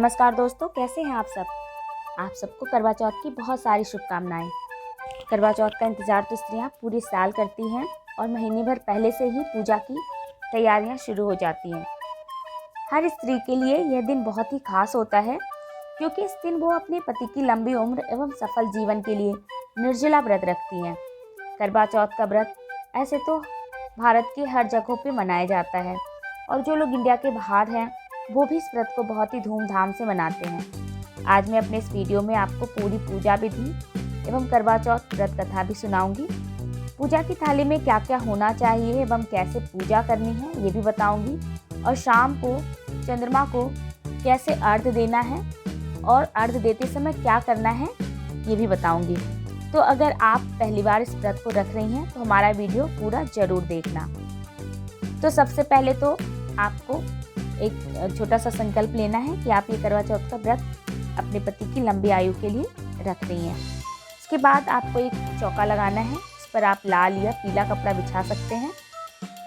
नमस्कार दोस्तों, कैसे हैं आप सब। आप सबको करवा चौथ की बहुत सारी शुभकामनाएं। करवा चौथ का इंतज़ार तो स्त्रियां पूरे साल करती हैं और महीने भर पहले से ही पूजा की तैयारियां शुरू हो जाती हैं। हर स्त्री के लिए यह दिन बहुत ही खास होता है क्योंकि इस दिन वो अपने पति की लंबी उम्र एवं सफल जीवन के लिए निर्जला व्रत रखती हैं। करवा चौथ का व्रत ऐसे तो भारत की हर जगहों पर मनाया जाता है और जो लोग इंडिया के बाहर हैं वो भी इस व्रत को बहुत ही धूमधाम से मनाते हैं। आज मैं अपने इस वीडियो में आपको पूरी पूजा विधि एवं करवा चौथ व्रत कथा भी सुनाऊंगी। पूजा की थाली में क्या क्या होना चाहिए एवं कैसे पूजा करनी है ये भी बताऊंगी और शाम को चंद्रमा को कैसे अर्घ्य देना है और अर्घ्य देते समय क्या करना है ये भी बताऊंगी। तो अगर आप पहली बार इस व्रत को रख रही हैं तो हमारा वीडियो पूरा जरूर देखना। तो सबसे पहले तो आपको एक छोटा सा संकल्प लेना है कि आप ये करवा चौथ का व्रत अपने पति की लंबी आयु के लिए रख रही हैं। इसके बाद आपको एक चौका लगाना है, उस पर आप लाल या पीला कपड़ा बिछा सकते हैं।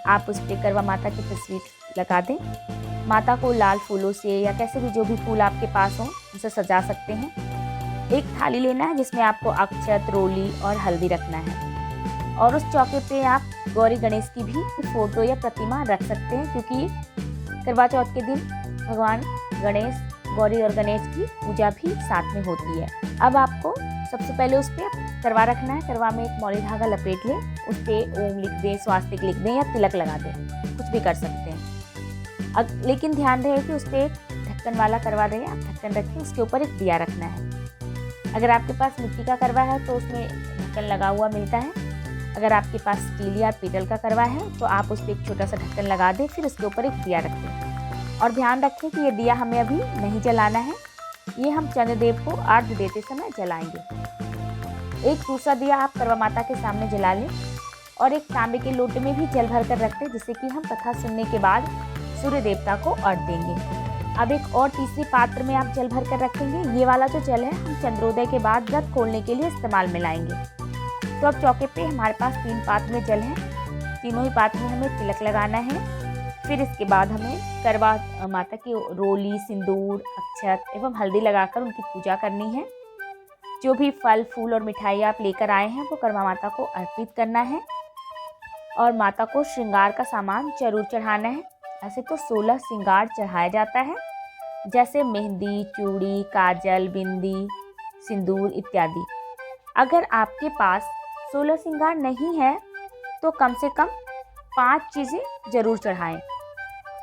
आप उस पर करवा माता की तस्वीर लगा दें। माता को लाल फूलों से या कैसे भी जो भी फूल आपके पास हो उसे सजा सकते हैं। एक थाली लेना है जिसमें आपको अक्षत, रोली और हल्दी रखना है और उस चौके पे आप गौरी गणेश की भी फोटो या प्रतिमा रख सकते हैं क्योंकि करवा चौथ के दिन भगवान गणेश, गौरी और गणेश की पूजा भी साथ में होती है। अब आपको सबसे पहले उस पर करवा रखना है। करवा में एक मौली धागा लपेट लें, उस पर ओम लिख दें, स्वास्तिक लिख दें या तिलक लगा दें, कुछ भी कर सकते हैं। अब लेकिन ध्यान रहे कि उस पर एक ढक्कन वाला करवा रहे, आप ढक्कन रखें, उसके ऊपर एक दिया रखना है। अगर आपके पास मिट्टी का करवा है तो उसमें ढक्कन लगा हुआ मिलता है। अगर आपके पास स्टील या पीतल का करवा है तो आप उस पर एक छोटा सा ढक्कन लगा दें, फिर उसके ऊपर एक दिया रखें और ध्यान रखें कि ये दिया हमें अभी नहीं जलाना है, ये हम चंद्रदेव को अर्घ्य देते समय जलाएंगे। एक दूसरा दिया आप करवा माता के सामने जला लें और एक तांबे के लोटे में भी जल भर कर रख दें जिससे कि हम कथा सुनने के बाद सूर्य देवता को अर्घ्य देंगे। अब एक और तीसरी पात्र में आप जल भर कर रखेंगे। ये वाला जो जल है हम चंद्रोदय के बाद व्रत खोलने के लिए इस्तेमाल में लाएंगे। तो अब चौके पे हमारे पास 3 पात्र में जल है, तीनों ही पात्र में हमें तिलक लगाना है। फिर इसके बाद हमें करवा माता की रोली, सिंदूर, अक्षत एवं हल्दी लगाकर उनकी पूजा करनी है। जो भी फल, फूल और मिठाई आप लेकर आए हैं वो करवा माता को अर्पित करना है और माता को श्रृंगार का सामान जरूर चढ़ाना है। ऐसे तो 16 श्रृंगार चढ़ाया जाता है जैसे मेहंदी, चूड़ी, काजल, बिंदी, सिंदूर इत्यादि। अगर आपके पास 16 श्रृंगार नहीं है तो कम से कम 5 चीज़ें जरूर चढ़ाएं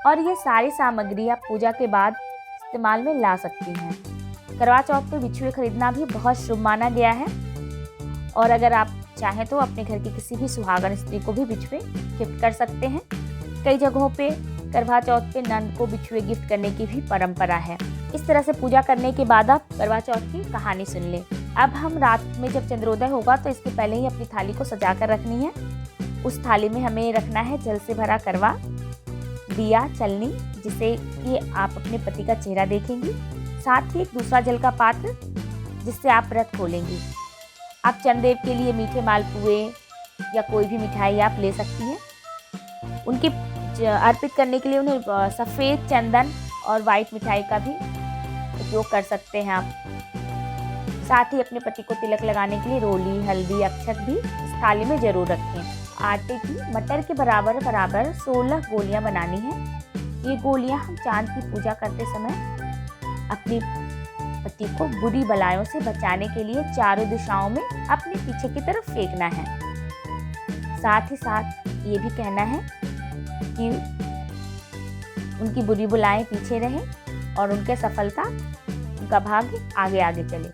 और ये सारी सामग्री आप पूजा के बाद इस्तेमाल में ला सकती हैं। करवा चौथ पे बिछुए खरीदना भी बहुत शुभ माना गया है और अगर आप चाहें तो अपने घर की किसी भी सुहागन स्त्री को भी बिछुए गिफ्ट कर सकते हैं। कई जगहों पे करवा चौथ पे नंद को बिछुए गिफ्ट करने की भी परंपरा है। इस तरह से पूजा करने के बाद आप करवा चौथ की कहानी सुन लें। अब हम रात में जब चंद्रोदय होगा तो इसके पहले ही अपनी थाली को सजा कर रखनी है। उस थाली में हमें रखना है जल से भरा करवा, दिया, चलनी जिसे कि आप अपने पति का चेहरा देखेंगी, साथ ही एक दूसरा जल का पात्र जिससे आप व्रत खोलेंगी। आप चंद्रदेव के लिए मीठे मालपुए या कोई भी मिठाई आप ले सकती हैं। उनकी अर्पित करने के लिए उन्हें सफ़ेद चंदन और वाइट मिठाई का भी उपयोग कर सकते हैं आप। साथ ही अपने पति को तिलक लगाने के लिए रोली, हल्दी, अक्षत भी इस थाली में जरूर रखें। आटे की मटर के बराबर 16 गोलियां बनानी है। ये गोलियां हम चांद की पूजा करते समय अपने पति को बुरी बलायों से बचाने के लिए चारों दिशाओं में अपने पीछे की तरफ फेंकना है। साथ ही साथ ये भी कहना है कि उनकी बुरी बुलाएं पीछे रहें और उनके सफलता, उनका भाग्य आगे आगे चले।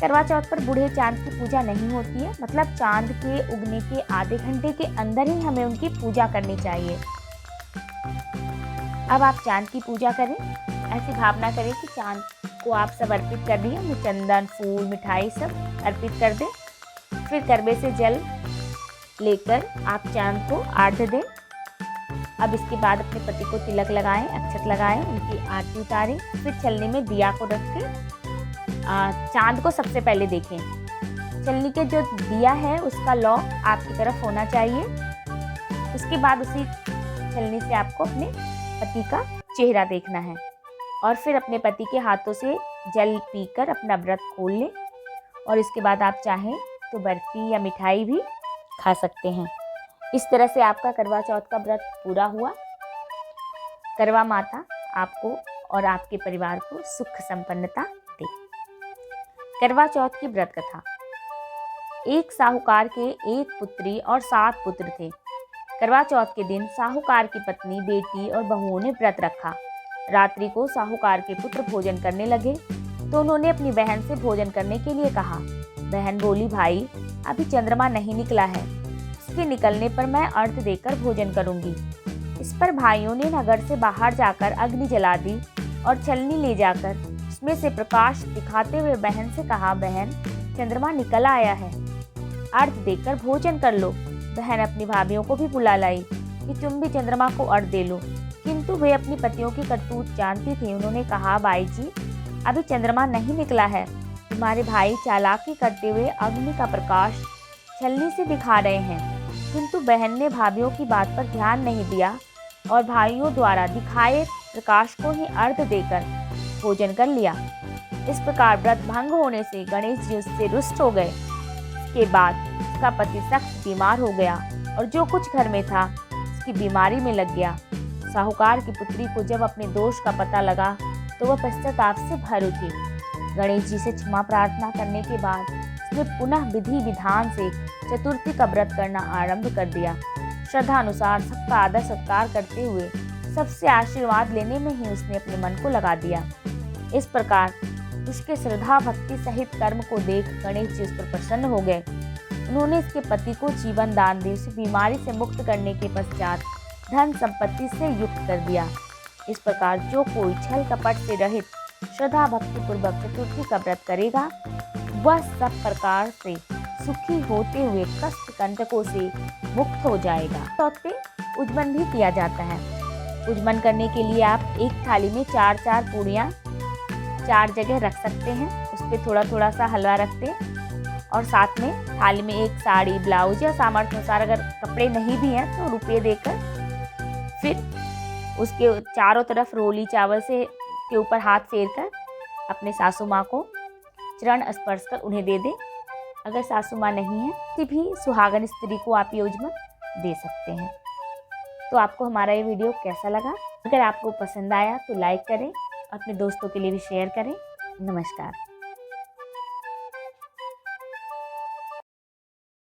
करवा चौथ पर बूढ़े चांद की पूजा नहीं होती है, मतलब चांद के उगने के आधे घंटे के अंदर ही हमें उनकी पूजा करनी चाहिए। अब आप चांद की पूजा करें, ऐसी भावना करें कि चांद को आप सब अर्पित कर दिए, उन्हें चंदन, फूल, मिठाई सब अर्पित कर दें। फिर करवे से जल लेकर आप चांद को अर्घ्य दें। अब इसके बाद अपने पति को तिलक लगाएं, अक्षत लगाएं, उनकी आरती उतारें। फिर छलनी में दिया को रख के चांद को सबसे पहले देखें। छलनी के जो दिया है उसका लौ आपकी तरफ होना चाहिए। उसके बाद उसी छलनी से आपको अपने पति का चेहरा देखना है। और फिर अपने पति के हाथों से जल पीकर अपना व्रत खोल लें। और इसके बाद आप चाहें तो बर्फ़ी या मिठाई भी खा सकते हैं। इस तरह से आपका करवा चौथ का व्रत पूरा हुआ। करवा माता आपको और आपके परिवार को सुख संपन्नता दे। करवा चौथ की व्रत कथा। एक साहूकार के एक पुत्री और 7 पुत्र थे। करवा चौथ के दिन साहूकार की पत्नी, बेटी और बहुओं ने व्रत रखा। रात्रि को साहूकार के पुत्र भोजन करने लगे तो उन्होंने अपनी बहन से भोजन करने के लिए कहा। बहन बोली, भाई अभी चंद्रमा नहीं निकला है, इसके निकलने पर मैं अर्घ्य देकर भोजन करूंगी। इस पर भाइयों ने नगर से बाहर जाकर अग्नि जला दी और छलनी ले जाकर उसमें से प्रकाश दिखाते हुए बहन से कहा, बहन चंद्रमा निकल आया है, अर्घ्य देकर भोजन कर लो। बहन अपनी भाभियों को भी बुला लाई कि तुम भी चंद्रमा को अर्घ्य दे लो, किंतु वे अपनी पतियों की करतूत जानती थी। उन्होंने कहा, भाई जी अभी चंद्रमा नहीं निकला है, तुम्हारे भाई चालाकी करते हुए अग्नि का प्रकाश छलनी से दिखा रहे हैं। किंतु बहन ने भाभियों की बात पर ध्यान नहीं दिया और भाइयों द्वारा दिखाए प्रकाश को ही अर्घ्य देकर भोजन कर लिया। इस प्रकार व्रत भंग होने से गणेश जी उससे रुष्ट हो गए। इसके बाद उसका पति सख्त बीमार हो गया और जो कुछ घर में था उसकी बीमारी में लग गया। साहूकार की पुत्री को जब अपने दोष का पता लगा तो वह पश्चाताप से भर उठी। गणेश जी से क्षमा प्रार्थना करने के बाद उसने पुनः विधि विधान से चतुर्थी का व्रत करना आरंभ कर दिया। श्रद्धा अनुसार सबका आदर सत्कार करते हुए सबसे आशीर्वाद लेने में ही उसने अपने मन को लगा दिया। इस प्रकार उसके श्रद्धा भक्ति सहित कर्म को देख गणेश जी उस पर प्रसन्न हो गए। उन्होंने इसके पति को जीवन दान दे उसे बीमारी से मुक्त करने के पश्चात धन संपत्ति से युक्त कर दिया। इस प्रकार जो कोई छल कपट से रहित श्रद्धा भक्ति पूर्वक चतुर्थी का व्रत करेगा वह सब प्रकार से सुखी होते हुए कष्ट कंटकों से मुक्त हो जाएगा। चौथ पे उज्जमन भी किया जाता है। उज्जमन करने के लिए आप एक थाली में 4-4 पूड़ियाँ 4 जगह रख सकते हैं। उस पर थोड़ा थोड़ा सा हलवा रखते हैं और साथ में थाली में एक साड़ी, ब्लाउज या सामर्थ्य अनुसार अगर कपड़े नहीं भी हैं तो रुपये देकर फिर उसके चारों तरफ रोली चावल से के ऊपर हाथ फेर कर अपने सासू माँ को चरण स्पर्श कर उन्हें दे दें। अगर सासू माँ नहीं है तो भी सुहागन स्त्री को आप ये उज्जमन दे सकते हैं। तो आपको हमारा ये वीडियो कैसा लगा? अगर आपको पसंद आया तो लाइक करें, अपने दोस्तों के लिए भी शेयर करें। नमस्कार।